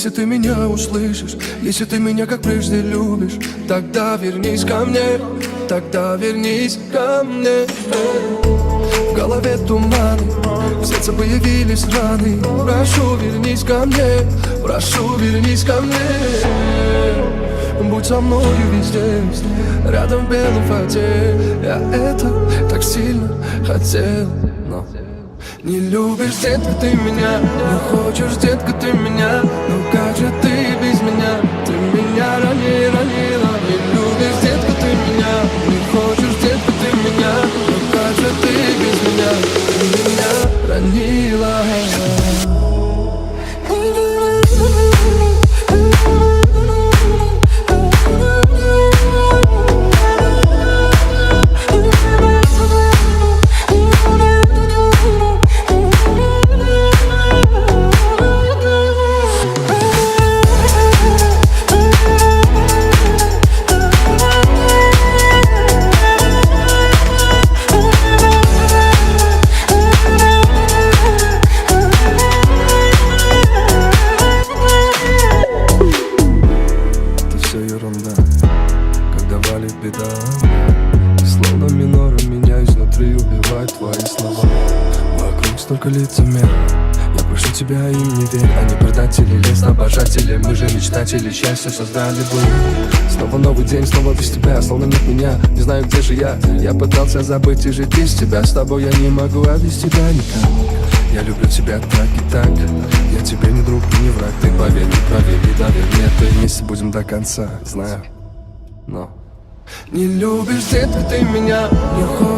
Если ты меня услышишь, если ты меня как прежде любишь, тогда вернись ко мне, тогда вернись ко мне. В голове туманы, в сердце появились раны. Прошу, вернись ко мне, прошу, вернись ко мне. Будь со мною везде, рядом в белом фате. Я это так сильно хотел, но не любишь, детка, ты меня. Не хочешь, детка, ты меня. Ну как же ты без меня? Ты меня ранила. Не любишь, детка, ты меня. Не хочешь, детка, ты меня. Ну как же ты без меня? Ты меня ранила. Когда валит беда, словно минором меня изнутри убивают твои слова. Вокруг столько лицемер, я прошу тебя, им не верь. Они предатели, лес обожатели. Мы же мечтатели, счастье создали бы. Снова новый день, снова без тебя, словно нет меня. Не знаю, где же я. Я пытался забыть и жить без тебя. С тобой я не могу, а без тебя никак. Я люблю тебя так и так. Я тебе не друг и не враг. Ты поверь, не проверь, не доверь. Нет, мы вместе будем до конца, знаю. Но не любишь, детка, ты меня. Не хочешь.